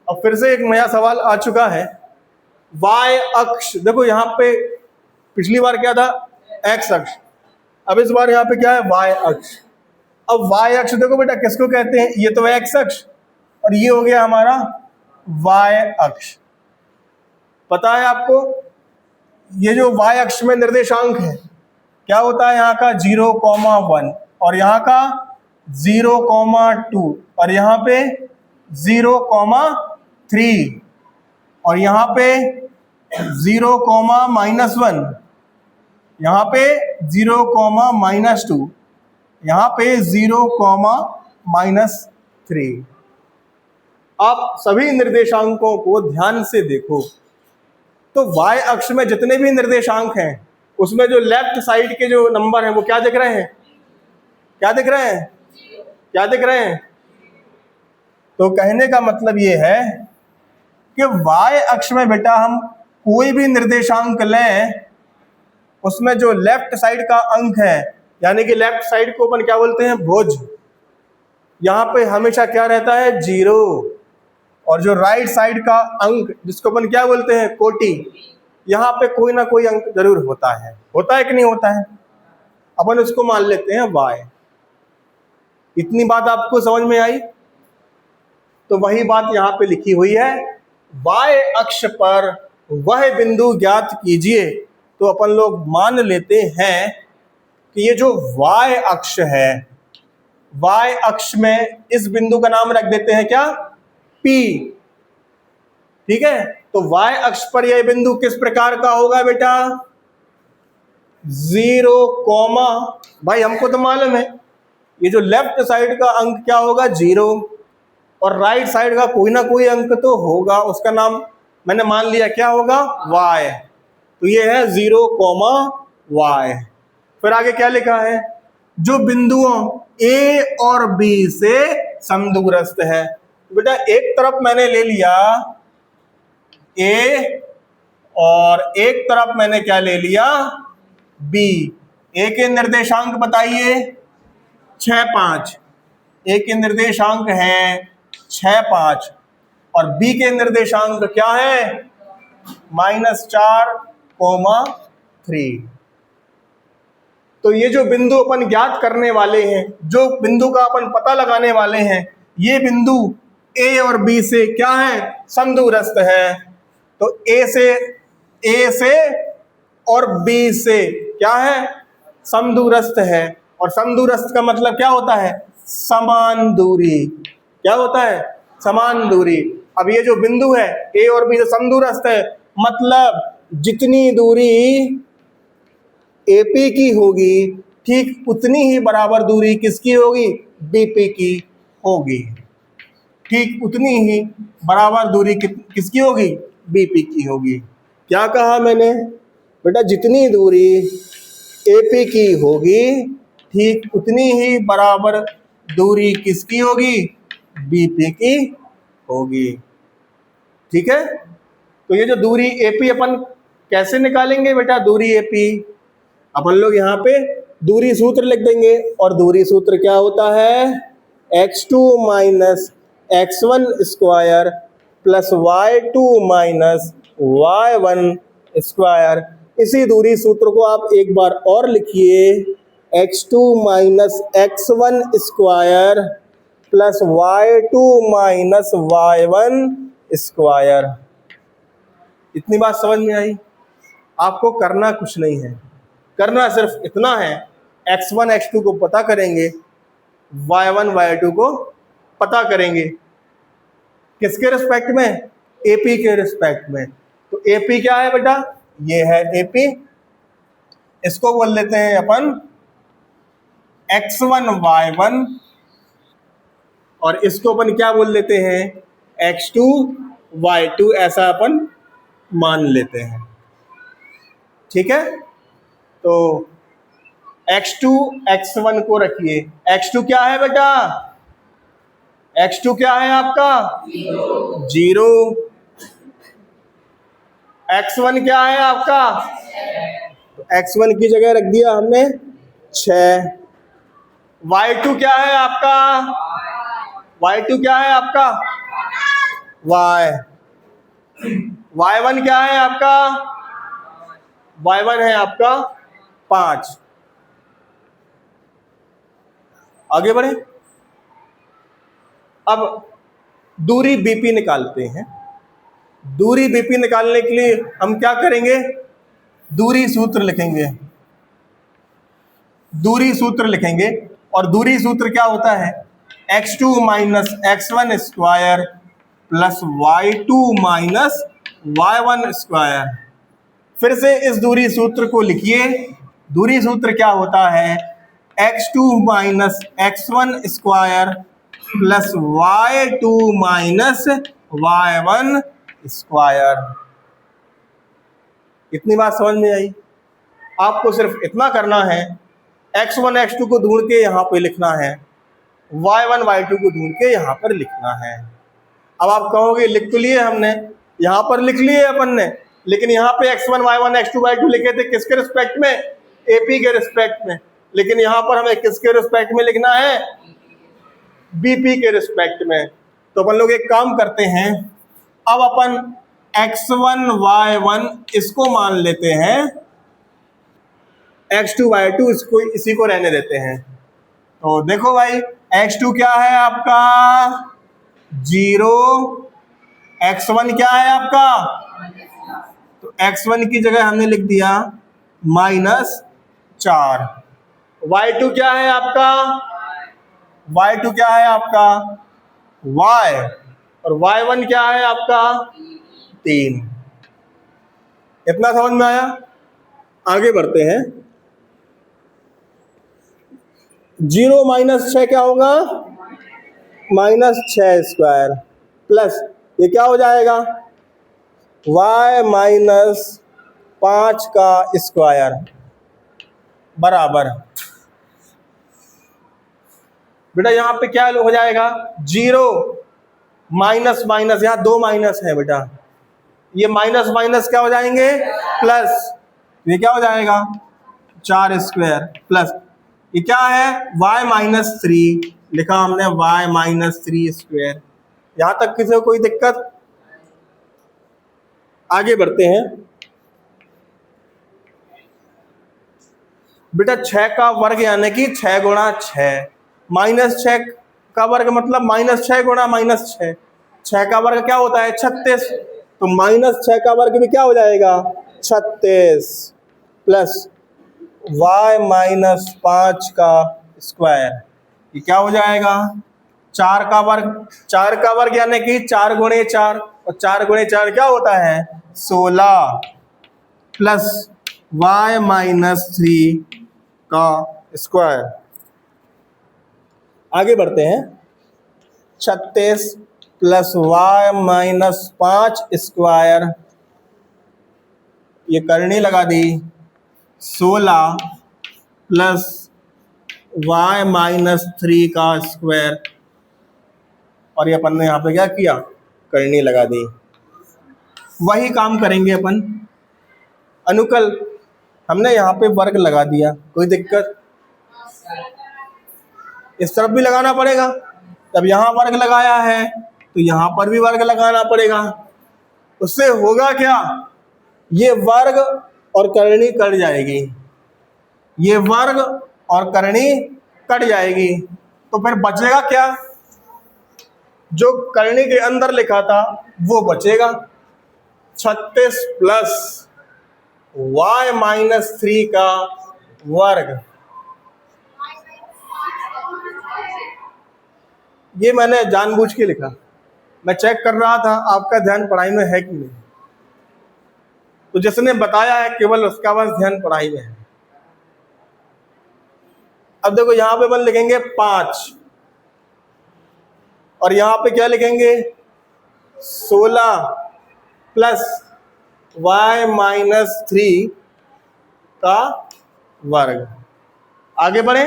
अब फिर से एक नया सवाल आ चुका है। वाई अक्ष, देखो यहाँ पे पिछली बार क्या था, एक्स अक्ष, अब इस बार यहाँ पे क्या है, वाई अक्ष। अब वाई अक्ष देखो बेटा किसको कहते हैं, ये तो एक्स अक्ष और ये हो गया हमारा वाई अक्ष। पता है आपको ये जो वाई अक्ष में निर्देशांक है क्या होता है, यहाँ का 0,1 और यहाँ का 0,2 और यहाँ पे 0,3 और यहाँ पे 0,-1, यहाँ पे 0,-2, यहाँ पे 0,-3। आप सभी निर्देशांकों को ध्यान से देखो तो y अक्ष में जितने भी निर्देशांक हैं उसमें जो लेफ्ट साइड के जो नंबर हैं वो क्या दिख रहे हैं, क्या दिख रहे हैं, क्या दिख रहे हैं। तो कहने का मतलब ये है कि y अक्ष में बेटा हम कोई भी निर्देशांक लें उसमें जो लेफ्ट साइड का अंक है, यानी कि लेफ्ट साइड को अपन क्या बोलते हैं, भुज, यहाँ पे हमेशा क्या रहता है, 0, और जो राइट साइड का अंक जिसको अपन क्या बोलते हैं, कोटि, यहाँ पे कोई ना कोई अंक जरूर होता है कि नहीं होता है, अपन उसको मान लेते हैं y। इतनी बात आपको समझ में आई। तो वही बात यहाँ पे लिखी हुई है, y अक्ष पर वह बिंदु ज्ञात कीजिए। तो अपन लोग मान लेते हैं कि ये जो y अक्ष है, y अक्ष में इस बिंदु का नाम रख देते हैं क्या, P, ठीक है। तो y अक्ष पर यह बिंदु किस प्रकार का होगा बेटा, 0, भाई हमको तो मालूम है ये जो लेफ्ट साइड का अंक क्या होगा, 0, और राइट साइड का कोई ना कोई अंक तो होगा, उसका नाम मैंने मान लिया क्या होगा, y। तो ये है 0,y। फिर आगे क्या लिखा है, जो बिंदुओं A और B से समदूरस्थ है। बेटा एक तरफ मैंने ले लिया A और एक तरफ मैंने क्या ले लिया, B। A के निर्देशांक बताइए 6, 5, A के निर्देशांक हैं 6, 5 और B के निर्देशांक क्या है, -4,3। तो ये जो बिंदु अपन ज्ञात करने वाले हैं, जो बिंदु का अपन पता लगाने वाले हैं, ये बिंदु A और B से क्या है, समदूरस्थ है। तो A से और B से क्या है, समदूरस्थ है। और समदूरस्थ का मतलब क्या होता है, समान दूरी। क्या होता है, समान दूरी। अब ये जो बिंदु है A और B से समदूरस्थ है, मतलब जितनी दूरी AP की होगी ठीक उतनी ही बराबर दूरी किसकी होगी, BP की होगी। ठीक उतनी ही बराबर दूरी किसकी होगी, BP की होगी। क्या कहा मैंने बेटा, जितनी दूरी AP की होगी ठीक उतनी ही बराबर दूरी किसकी होगी, BP की होगी। ठीक है। तो ये जो दूरी AP अपन कैसे निकालेंगे बेटा, दूरी AP अपन लोग यहाँ पे दूरी सूत्र लिख देंगे, और दूरी सूत्र क्या होता है, x2 minus x1 square plus y2 minus y1 square. इसी दूरी सूत्र को आप एक बार और लिखिए, x2 minus x1 square plus y2 minus y1 square. इतनी बात समझ में आई। आपको करना कुछ नहीं है, करना सिर्फ इतना है, x1 x2 को पता करेंगे, y1 y2 को पता करेंगे। किसके रिस्पेक्ट में, AP के रिस्पेक्ट में। तो AP क्या है बेटा, ये है AP। इसको बोल लेते हैं अपन x1 y1 और इसको अपन क्या बोल लेते हैं, x2 y2, ऐसा अपन मान लेते हैं। ठीक है। तो x2 x1 को रखिए, x2 क्या है बेटा, x2 क्या है आपका, 0। x1 क्या है आपका, तो x1 की जगह रख दिया हमने 6। y2 क्या है आपका, y2 क्या है आपका, y, y1 क्या है आपका, y1 है आपका 5। आगे बढ़े, अब दूरी BP निकालते हैं। दूरी BP निकालने के लिए हम क्या करेंगे, दूरी सूत्र लिखेंगे। दूरी सूत्र लिखेंगे और दूरी सूत्र क्या होता है, x2 minus x1 square plus y2 minus y1 square. फिर से इस दूरी सूत्र को लिखिए। दूरी सूत्र क्या होता है, x2 minus x1 square plus y2 minus y1 square. इतनी बात समझ में आई? आपको सिर्फ इतना करना है, x1 x2 को ढूंढ के यहाँ पे लिखना है, y1 y2 को ढूंढ के यहाँ पर लिखना है। अब आप कहोगे लिख तो लिए हमने, यहाँ पर लिख लिए अपन ने, लेकिन यहाँ पे x1 y1 x2 y2 लिखे थे किसके रिस्पेक्ट में, AP के रिस्पेक्ट में, लेकिन यहाँ पर हमें किसके रिस्पेक्ट में लिखना है, BP के रिस्पेक्ट में। तो अपन लोग एक काम करते हैं, अब अपन x1 y1 इसको मान लेते हैं, x2 y2 इसको इसी को रहने देते हैं। तो देखो भाई, x2 क्या है आपका 0, x1 क्या है आपका, तो x1 की जगह हमने लिख दिया -4। y2 क्या है आपका, y2 क्या है आपका y, और y1 क्या है आपका 3। इतना समझ में आया? आगे बढ़ते हैं। 0 माइनस 6 क्या होगा, -6 स्क्वायर प्लस ये क्या हो जाएगा, y माइनस 5 का स्क्वायर बराबर, बेटा यहाँ पे क्या हो जाएगा, 0 माइनस माइनस, यहाँ 2 माइनस है बेटा, ये माइनस माइनस क्या हो जाएंगे प्लस, ये क्या हो जाएगा 4 स्क्वायर प्लस ये क्या है y माइनस 3, लिखा हमने y माइनस 3 स्क्वायर। यहां तक किसी को कोई दिक्कत? आगे बढ़ते हैं। बेटा 6 का वर्ग यानी कि 6 गुणा 6, -6 का वर्ग मतलब -6 गुणा -6, 6 का वर्ग क्या होता है 36, तो -6 का वर्ग भी क्या हो जाएगा 36 प्लस y माइनस 5 का स्क्वायर, ये क्या हो जाएगा 4 का वर्ग, 4 का वर्ग यानी कि 4 गुणे 4, और 4 गुणे 4 क्या होता है 16 प्लस y माइनस 3 का स्क्वायर। आगे बढ़ते हैं। 36 प्लस y माइनस 5 स्क्वायर, ये करनी लगा दी, 16 प्लस y माइनस 3 का स्क्वायर, और ये अपन ने यहाँ पे क्या किया करनी लगा दी। वही काम करेंगे अपन, अनुकल हमने यहाँ पे वर्ग लगा दिया, कोई दिक्कत? इस तरफ भी लगाना पड़ेगा, तब यहाँ वर्ग लगाया है तो यहाँ पर भी वर्ग लगाना पड़ेगा। उससे होगा क्या, ये वर्ग और करनी कट जाएगी, ये वर्ग और करनी कट जाएगी, तो फिर बचेगा क्या, जो करनी के अंदर लिखा था वो बचेगा। 36 प्लस y माइनस 3 का वर्ग, ये मैंने जानबूझ के लिखा, मैं चेक कर रहा था आपका ध्यान पढ़ाई में है कि नहीं, तो जिसने बताया है केवल उसका बस ध्यान पढ़ाई में है। अब देखो यहाँ पे अपन लिखेंगे 5, और यहाँ पे क्या लिखेंगे 16 प्लस y माइनस 3 का वर्ग। आगे बढ़े,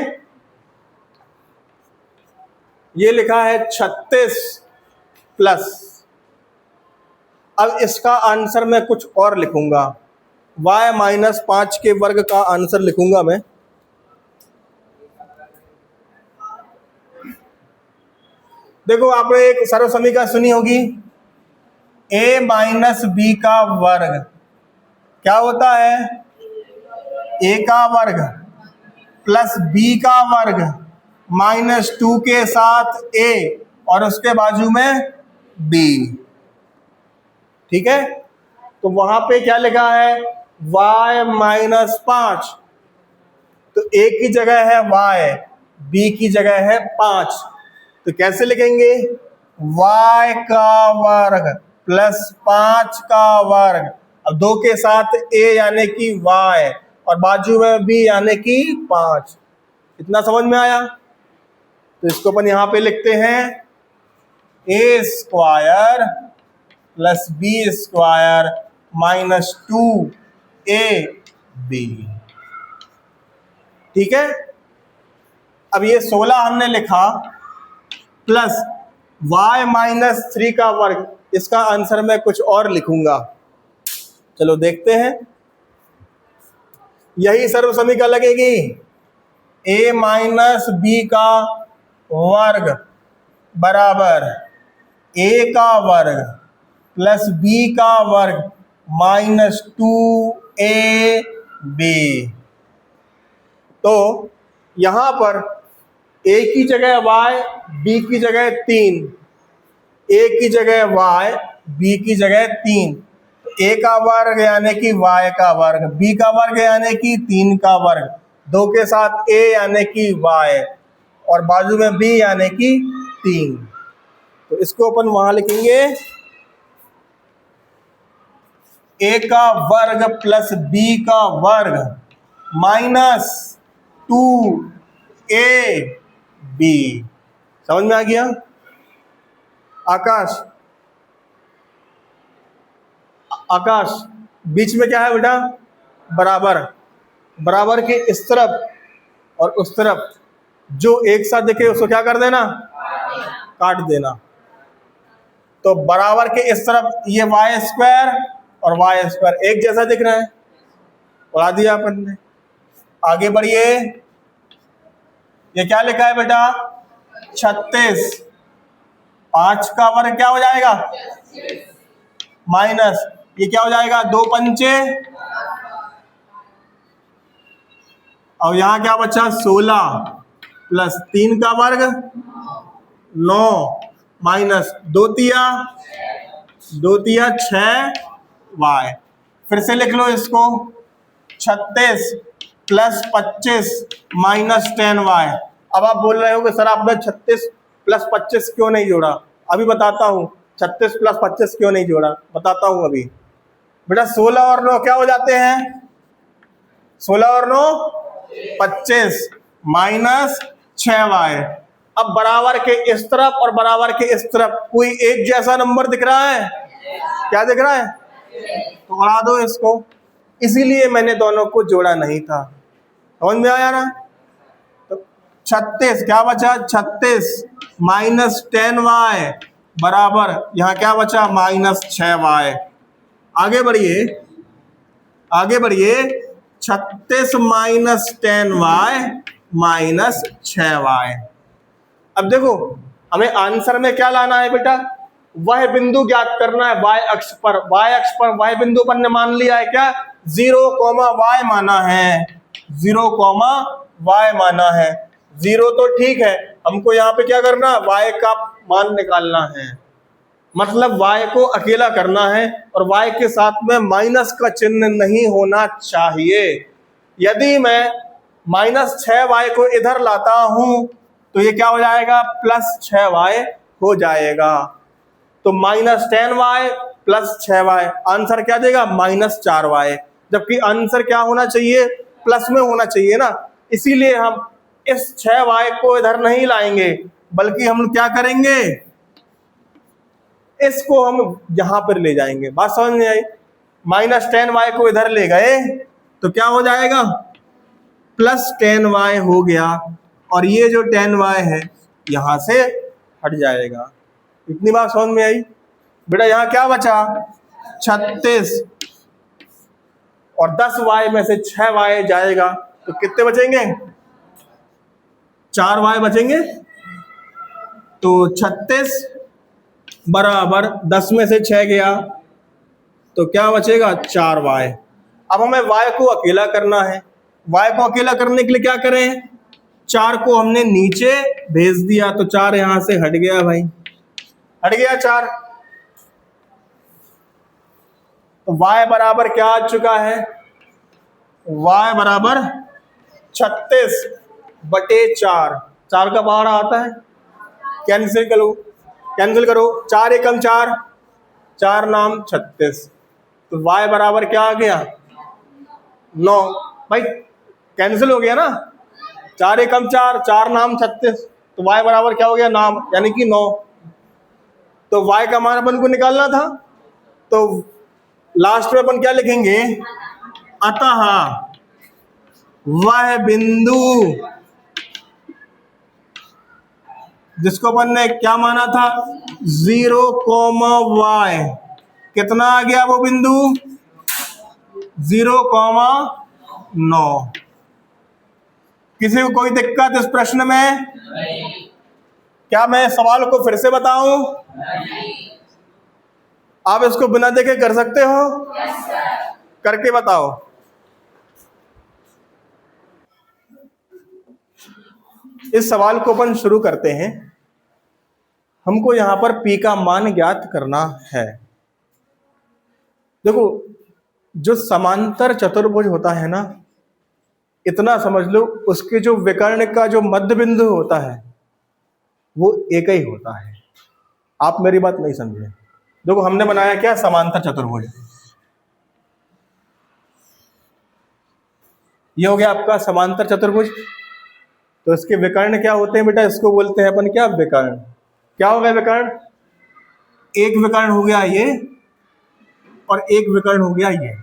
ये लिखा है 36 प्लस, अब इसका आंसर मैं कुछ और लिखूंगा, y माइनस 5 के वर्ग का आंसर लिखूंगा मैं। देखो आपने एक सर्व समीकरण सुनी होगी, a माइनस बी का वर्ग क्या होता है, a का वर्ग प्लस b का वर्ग माइनस 2 के साथ a और उसके बाजू में b। ठीक है, तो वहां पे क्या लिखा है, y माइनस 5, तो a की जगह है y, b की जगह है 5, तो कैसे लिखेंगे, y का वर्ग प्लस 5 का वर्ग, अब 2 के साथ a यानी कि y और बाजू में b यानी कि 5। इतना समझ में आया, तो इसको अपन यहां पे लिखते हैं a square plus b square minus 2ab। ठीक है, अब ये 16 हमने लिखा प्लस y माइनस 3 का वर्ग, इसका आंसर मैं कुछ और लिखूंगा, चलो देखते हैं। यही सर्व समीकरण लगेगी, a माइनस बी का वर्ग बराबर a का वर्ग प्लस b का वर्ग माइनस 2ab। तो यहां पर a की जगह y, b की जगह 3, a की जगह y, b की जगह 3, a का वर्ग यानी कि y का वर्ग, b का वर्ग यानी कि 3 का वर्ग, 2 के साथ a यानी कि y और बाजू में b यानी कि 3। तो इसको अपन वहां लिखेंगे a का वर्ग प्लस b का वर्ग माइनस 2ab। समझ में आ गया आकाश? आकाश, बीच में क्या है बेटा, बराबर, बराबर के इस तरफ और उस तरफ जो एक साथ दिखे उसको क्या कर देना, काट देना। तो बराबर के इस तरफ ये वाई स्क्वायर और वाई स्क्वायर एक जैसा दिख रहा है, उड़ा दिया अपन ने। आगे बढ़िए, ये क्या लिखा है बेटा, 36, 5 का वर्ग क्या हो जाएगा, माइनस ये क्या हो जाएगा, 2 पंचे, और यहां क्या बचा 16 प्लस 3 का वर्ग 9 माइनस 2 तिया 6y। फिर से लिख लो इसको, 36 प्लस 25 माइनस 10y। अब आप बोल रहे हो कि सर आपने 36 प्लस 25 क्यों नहीं जोड़ा, अभी बताता हूं 36 प्लस 25 क्यों नहीं जोड़ा, बताता हूं अभी। बेटा 16 और 9 क्या हो जाते हैं, 16 और 9 25 माइनस 6y। अब बराबर के इस तरफ और बराबर के इस तरफ कोई एक जैसा नंबर दिख रहा है, क्या दिख रहा है, तो उड़ा दो इसको, इसीलिए मैंने दोनों को जोड़ा नहीं था। समझ में आया ना? तो 36 क्या बचा, 36 माइनस 10y बराबर यहां क्या बचा, माइनस 6y। आगे बढ़िए, आगे बढ़िए, 36 माइनस 10y माइनस 6y। अब देखो हमें आंसर में क्या लाना है बेटा, वह बिंदु ज्ञात करना है y अक्ष पर। y अक्ष पर y बिंदु पर ने मान लिया है क्या, 0, y माना है, 0, y माना है। 0 तो ठीक है, हमको यहाँ पे क्या करना, y का मान निकालना है, मतलब y को अकेला करना है और y के साथ में माइनस का चिन्ह नहीं होना चाहिए। यदि मैं माइनस 6y को इधर लाता हूं तो ये क्या हो जाएगा, प्लस 6y हो जाएगा। तो minus 10y plus 6y answer क्या देगा, माइनस 4y, जबकि आंसर क्या होना चाहिए, प्लस में होना चाहिए ना। इसीलिए हम इस 6y को इधर नहीं लाएंगे, बल्कि हम क्या करेंगे, इसको हम यहां पर ले जाएंगे। बात समझ में आई? माइनस 10y को इधर ले गए तो क्या हो जाएगा, प्लस 10y हो गया, और ये जो 10y है यहां से हट जाएगा। इतनी बात समझ में आई? बेटा यहां क्या बचा, 36 और 10y में से 6y जाएगा तो कितने बचेंगे, 4y बचेंगे। तो 36 बराबर 10 में से 6 गया तो क्या बचेगा 4y। अब हमें y को अकेला करना है। y को अकेला करने के लिए क्या करें, 4 को हमने नीचे भेज दिया तो 4 यहां से हट गया भाई, हट गया 4। तो y बराबर क्या आ चुका है, y बराबर 36/4। 4 का बाहर आता है, कैंसिल करो, कैंसिल करो, 4 एकम 4, 4 नाम 36। तो y बराबर क्या आ गया 9। भाई कैंसिल हो गया ना, 4 एकम 4, 4 नाम 36, तो y बराबर क्या हो गया नाम यानी कि 9। तो y का मान अपन को निकालना था, तो लास्ट में अपन क्या लिखेंगे, अतः वह बिंदु जिसको अपन ने क्या माना था 0, y, कितना आ गया वो बिंदु 0,9। किसी को कोई दिक्कत इस प्रश्न में? क्या मैं सवाल को फिर से बताऊं? आप इसको बिना देखे कर सकते हो? करके बताओ। इस सवाल को अपन शुरू करते हैं। हमको यहां पर P का मान ज्ञात करना है। देखो, जो समांतर चतुर्भुज होता है ना, इतना समझ लो उसके जो विकर्ण का जो मध्य बिंदु होता है वो एक ही होता है। आप मेरी बात नहीं समझे। देखो, हमने बनाया क्या, समांतर चतुर्भुज। ये हो गया आपका समांतर चतुर्भुज। तो इसके विकर्ण क्या होते हैं बेटा, इसको बोलते हैं अपन क्या, विकर्ण। क्या हो गया विकर्ण, एक विकर्ण हो गया ये और एक विकर्ण हो गया ये,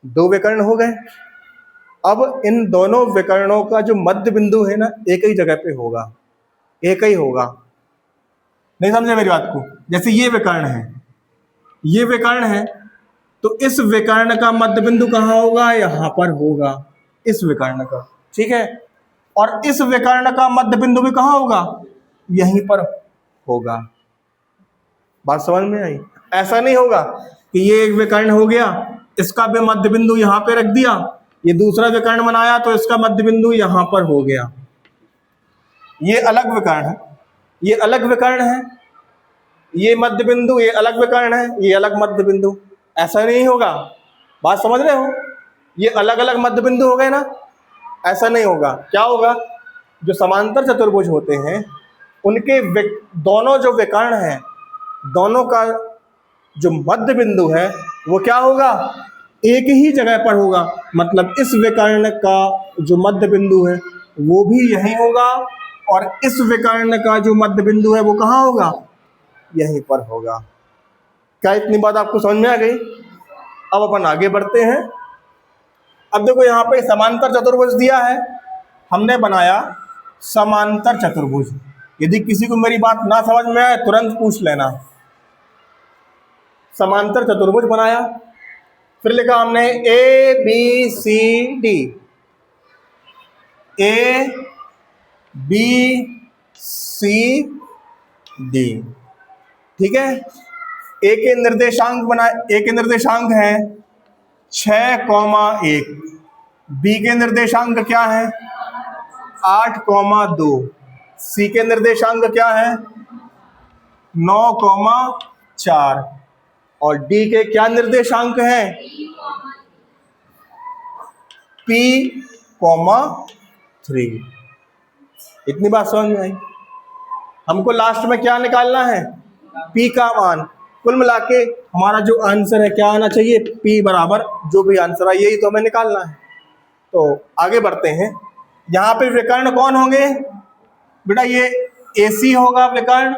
2 विकर्ण हो गए। अब इन दोनों विकर्णों का जो मध्य बिंदु है ना, एक ही जगह पे होगा, एक ही होगा। नहीं समझे मेरी बात को? जैसे ये विकर्ण है, ये विकर्ण है, तो इस विकर्ण का मध्य बिंदु कहाँ होगा, यहां पर होगा, इस विकर्ण का, ठीक है। और इस विकर्ण का मध्य बिंदु भी कहाँ होगा, यहीं पर होगा। बात समझ में आई? ऐसा नहीं होगा कि ये एक विकर्ण हो गया, इसका भी मध्य बिंदु यहां पे रख दिया, ये दूसरा विकर्ण बनाया तो इसका मध्य बिंदु यहां पर हो गया। ये अलग विकर्ण है, ये अलग विकर्ण है, ये मध्य बिंदु, ये अलग विकर्ण है, ये अलग मध्य बिंदु। ऐसा नहीं होगा। बात समझ रहे हो? ये अलग अलग मध्य बिंदु हो गए ना, ऐसा नहीं होगा। क्या होगा, जो समांतर चतुर्भुज होते हैं उनके दोनों जो विकर्ण हैं, दोनों का जो मध्य बिंदु है वो क्या होगा, एक ही जगह पर होगा। मतलब इस विकर्ण का जो मध्य बिंदु है वो भी यहीं होगा, और इस विकर्ण का जो मध्य बिंदु है वो कहाँ होगा, यहीं पर होगा। क्या इतनी बात आपको समझ में आ गई? अब अपन आगे बढ़ते हैं। अब देखो, यहाँ पे समांतर चतुर्भुज दिया है, हमने बनाया समांतर चतुर्भुज। यदि किसी को मेरी बात ना समझ में आए तुरंत पूछ लेना। समांतर चतुर्भुज बनाया, फिर लिखा हमने A B C D, A B C D, ठीक है। ए के निर्देशांक बनाए, ए के निर्देशांक है 6,1, बी के निर्देशांक क्या है 8,2, सी के निर्देशांक क्या है 9,4, और डी के क्या निर्देशांक है P,3। इतनी बात समझ में आई? हमको लास्ट में क्या निकालना है, P का मान। कुल मिला के हमारा जो आंसर है क्या आना चाहिए, P बराबर जो भी आंसर है यही तो हमें निकालना है। तो आगे बढ़ते हैं। यहाँ पे विकर्ण कौन होंगे बेटा, ये AC होगा विकर्ण,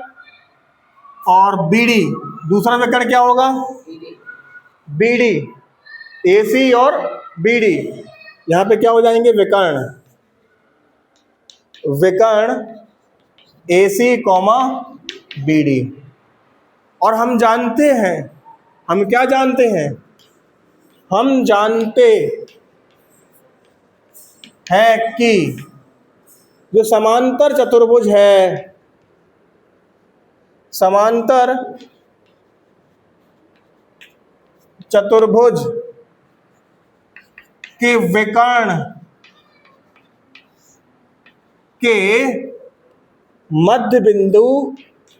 और BD दूसरा विकर्ण क्या होगा, BD। AC और BD यहाँ पे क्या हो जाएंगे, विकर्ण, विकर्ण AC, BD। और हम जानते हैं, हम क्या जानते हैं, हम जानते हैं कि जो समांतर चतुर्भुज है, समांतर चतुर्भुज के विकर्ण के मध्य बिंदु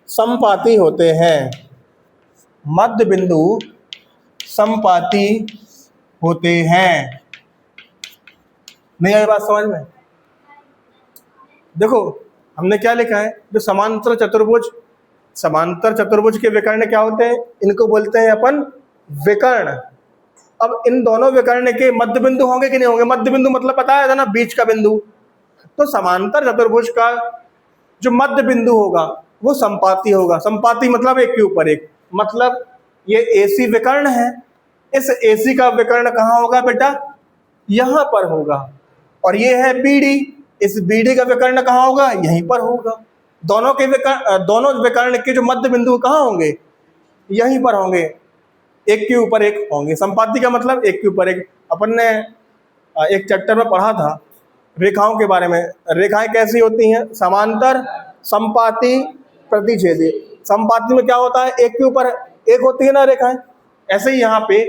समपाती होते हैं। मध्य बिंदु समपाती होते हैं। नहीं आई बात समझ में? देखो हमने क्या लिखा है, जो समांतर चतुर्भुज के विकर्ण क्या होते हैं, इनको बोलते हैं अपन विकर्ण। अब इन दोनों विकर्ण के मध्य बिंदु होंगे कि नहीं होंगे? मध्य बिंदु मतलब पता है ना, बीच का बिंदु। तो समांतर चतुर्भुज का जो मध्य बिंदु होगा वो संपाती होगा। संपाती मतलब एक के ऊपर एक, मतलब ये AC विकर्ण है, इस AC का विकर्ण कहाँ होगा बेटा? यहाँ पर होगा। और ये है BD, इस BD का विकर्ण कहाँ होगा? यहीं पर होगा। दोनों विकर्ण के जो मध्य बिंदु कहाँ होंगे? यहीं पर होंगे, एक के ऊपर एक होंगे। संपाती का मतलब एक के ऊपर एक। अपन ने एक चैप्टर में पढ़ा था रेखाओं के बारे में। रेखाएं कैसी होती हैं? समांतर, संपाती, प्रतिच्छेदी। संपाती में क्या होता है? एक के ऊपर एक होती है ना रेखाएं। ऐसे ही यहाँ पे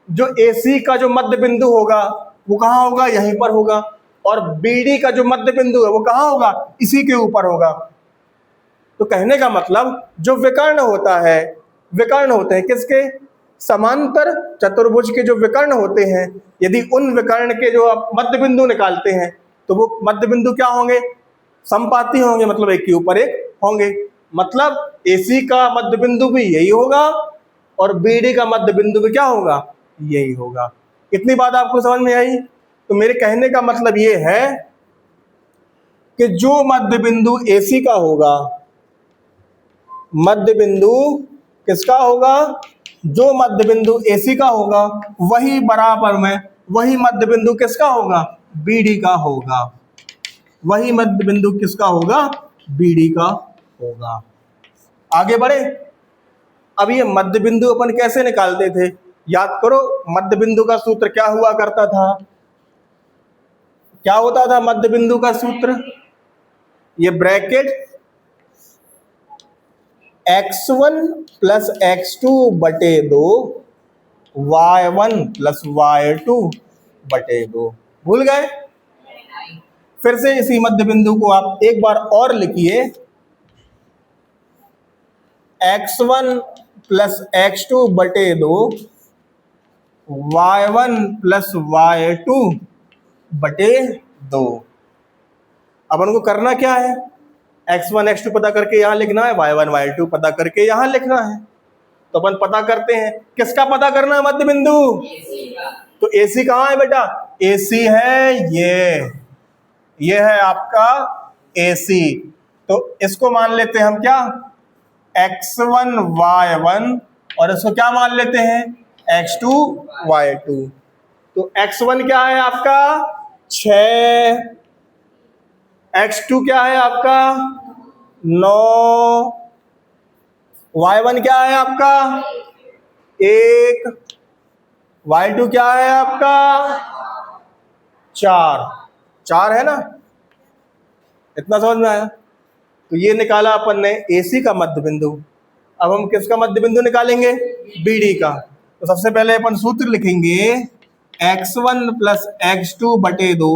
जो AC का जो मध्य बिंदु होगा वो कहाँ होगा? यहीं पर होगा। और BD का जो मध्य बिंदु है वो कहाँ होगा? इसी के ऊपर होगा। तो कहने का मतलब जो विकर्ण होता है, विकर्ण होते हैं किसके? समांतर चतुर्भुज के जो विकर्ण होते हैं, यदि उन विकर्ण के जो आप मध्य बिंदु निकालते हैं तो वो मध्य बिंदु क्या होंगे? संपाती होंगे, मतलब एक के ऊपर एक होंगे। मतलब AC का मध्य बिंदु भी यही होगा और BD का मध्य बिंदु भी क्या होगा? यही होगा। इतनी बात आपको समझ में आई? तो मेरे कहने का मतलब ये है कि जो मध्य बिंदु AC का होगा, मध्य बिंदु किसका होगा? जो मध्य बिंदु AC का होगा वही बराबर में वही मध्य बिंदु किसका होगा? BD का होगा। वही मध्य बिंदु किसका होगा? BD का होगा। आगे बढ़े। अब ये मध्य बिंदु अपन कैसे निकालते थे? याद करो, मध्य बिंदु का सूत्र क्या हुआ करता था? क्या होता था मध्य बिंदु का सूत्र? ये ब्रैकेट x1 प्लस x2 बटे 2 y1 प्लस y2 बटे 2। भूल गए? फिर से इसी मध्य बिंदु को आप एक बार और लिखिए, x1 प्लस x2 बटे 2 y1 प्लस y2 बटे 2। अब उनको करना क्या है? x1 x2 पता करके यहाँ लिखना है, y1 y2 पता करके यहाँ लिखना है। तो अपन पता करते हैं, किसका पता करना है? मध्य बिंदु। तो AC कहाँ है बेटा? AC है ये है आपका AC। तो इसको मान लेते हैं हम क्या? x1 y1 और इसको क्या मान लेते हैं? x2 y2। तो x1 क्या है आपका? 6, x2 क्या है आपका? 9, y1 क्या है आपका? 1, y2 क्या है आपका? 4 है ना? इतना समझ में आया? तो ये निकाला अपन ने AC का मध्य बिंदु। अब हम किसका मध्य बिंदु निकालेंगे? BD का। तो सबसे पहले अपन सूत्र लिखेंगे, x1 प्लस x2 बटे 2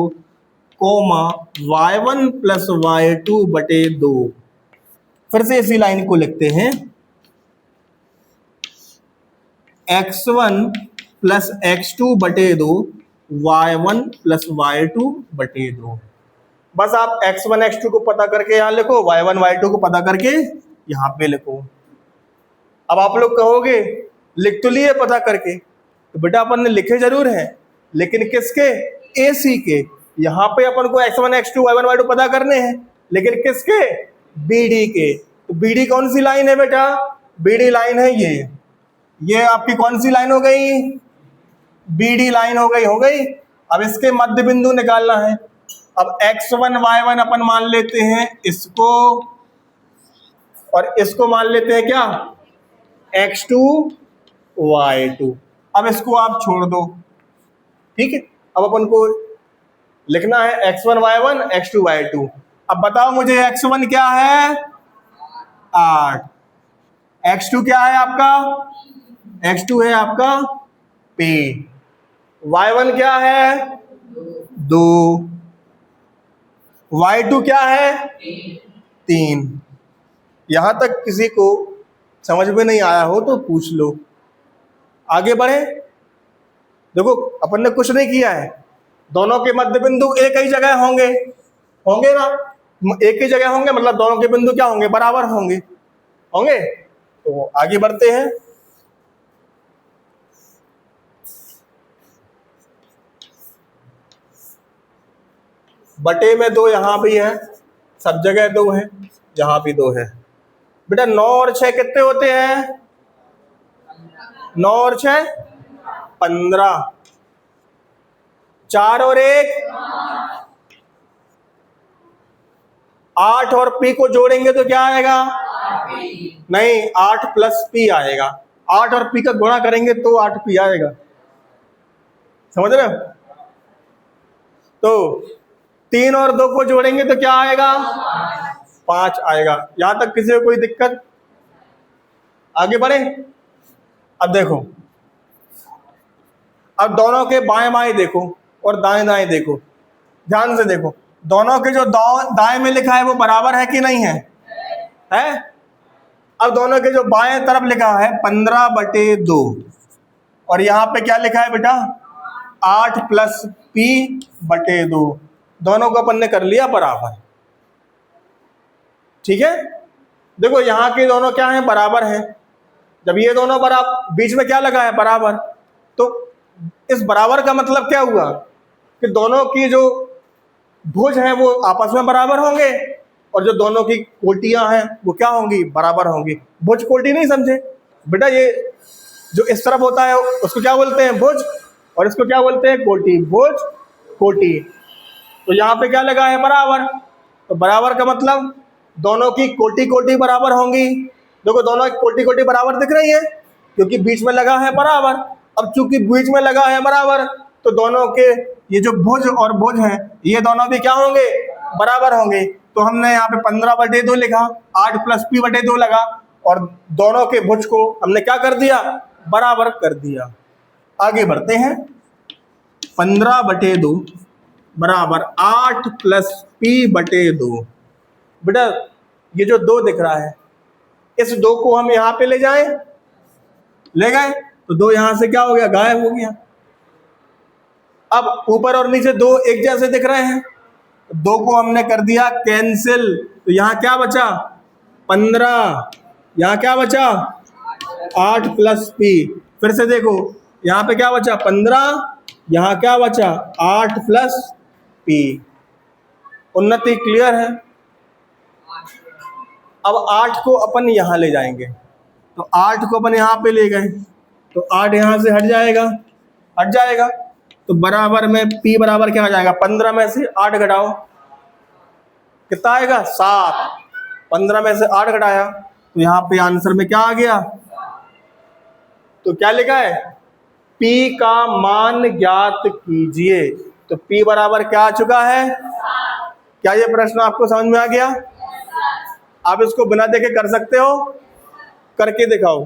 कोमा y1 प्लस y2 बटे 2। फिर से इसी लाइन को लिखते हैं, x1 प्लस x2 बटे 2 y1 प्लस y2 बटे 2। बस आप x1 x2 को पता करके यहाँ लिखो, y1 y2 को पता करके यहाँ पे लिखो। अब आप लोग कहोगे लिख तो लिए पता करके, तो बेटा अपन ने लिखे जरूर है, लेकिन किसके? AC के। यहाँ पे अपन को x1 x2 y1 y2 पता करने हैं, लेकिन किसके? BD के। तो BD कौन सी लाइन है बेटा? BD लाइन है ये आपकी कौन सी लाइन हो गई? BD लाइन हो गई। अब इसके मध्य बिंदु निकालना है। अब x1 y1 अपन मान लेते हैं इसको, और इसको मान लेते हैं क्या? x2 y2। अब इसको आप छोड़ दो, ठीक है। अब अपन को लिखना है x1 y1 x2 y2। अब बताओ मुझे x1 क्या है? 8, x2 क्या है आपका, x2 है आपका p, y1 क्या है 2, y2 क्या है 3। यहां तक किसी को समझ में नहीं आया हो तो पूछ लो। आगे बढ़े। देखो अपन ने कुछ नहीं किया है, दोनों के मध्य बिंदु एक ही जगह होंगे, होंगे ना, एक ही जगह होंगे, मतलब दोनों के बिंदु क्या होंगे, बराबर होंगे, होंगे। तो आगे बढ़ते हैं। बटे में 2 यहां भी है, सब जगह 2 है, यहां भी 2 है। बेटा 9 और 6 कितने होते हैं, 9 और 6 15, 4 और 1 8 और p को जोड़ेंगे तो क्या आएगा, नहीं 8 प्लस p आएगा, 8 और p का गुणा करेंगे तो 8p आएगा, समझ रहे हो। तो 3 और 2 को जोड़ेंगे तो क्या आएगा, 5 आएगा। यहां तक किसी को कोई दिक्कत। आगे बढ़े। अब देखो, अब दोनों के बाएं बाएं देखो और दाएं दाएं देखो, ध्यान से देखो। दोनों के जो दाएं में लिखा है वो बराबर है कि नहीं है, है। अब दोनों के जो बाएं तरफ लिखा है 15/2 और यहाँ पे क्या लिखा है बेटा 8 प्लस p/2, दोनों को अपन ने कर लिया बराबर। ठीक है। देखो यहाँ के दोनों क्या है, बराबर हैं। जब ये दोनों बराबर, बीच में क्या लगा है बराबर, तो इस बराबर का मतलब क्या हुआ कि दोनों की जो भुज हैं वो आपस में बराबर होंगे और जो दोनों की कोटियां हैं वो क्या होंगी, बराबर होंगी। भुज कोटि नहीं समझे बेटा, ये जो इस तरफ होता है उसको क्या बोलते हैं, भुज, और इसको क्या बोलते हैं, कोटि। भुज कोटि। तो यहाँ पे क्या लगा है, बराबर। तो बराबर का मतलब दोनों की कोटि कोटि बराबर होंगी। देखो दोनों की कोटि कोटि बराबर दिख रही है क्योंकि बीच में लगा है बराबर। अब चूंकि बीच में लगा है बराबर तो दोनों के ये जो भुज और भुज हैं ये दोनों भी क्या होंगे, बराबर होंगे। तो हमने यहाँ पे 15/2 लिखा, 8 प्लस p/2 लगा और दोनों के भुज को हमने क्या कर दिया, बराबर कर दिया। आगे बढ़ते हैं। 15/2 बराबर 8 प्लस p/2। बेटा ये जो 2 दिख रहा है इस 2 को हम यहाँ पे ले जाएं, ले गए तो 2 यहां से क्या हो गया, गायब हो गया। अब ऊपर और नीचे 2 एक जैसे दिख रहे हैं, 2 को हमने कर दिया कैंसिल। तो यहाँ क्या बचा 15, यहाँ क्या बचा 8 प्लस p। फिर से देखो यहाँ पे क्या बचा 15, यहाँ क्या बचा 8 प्लस p। उन्नति क्लियर है। अब 8 को अपन यहाँ ले जाएंगे, तो 8 को अपन यहाँ पे ले गए तो 8 यहाँ से हट जाएगा, हट जाएगा। तो बराबर में p बराबर क्या आ जाएगा, 15 में से 8 घटाओ, कितना आएगा 7। 15 में से 8 घटाया तो यहाँ पे आंसर में क्या आ गया, तो क्या लिखा है, p का मान ज्ञात कीजिए। तो p बराबर क्या आ चुका है। क्या ये प्रश्न आपको समझ में आ गया। आप इसको बिना देखे कर सकते हो, करके दिखाओ।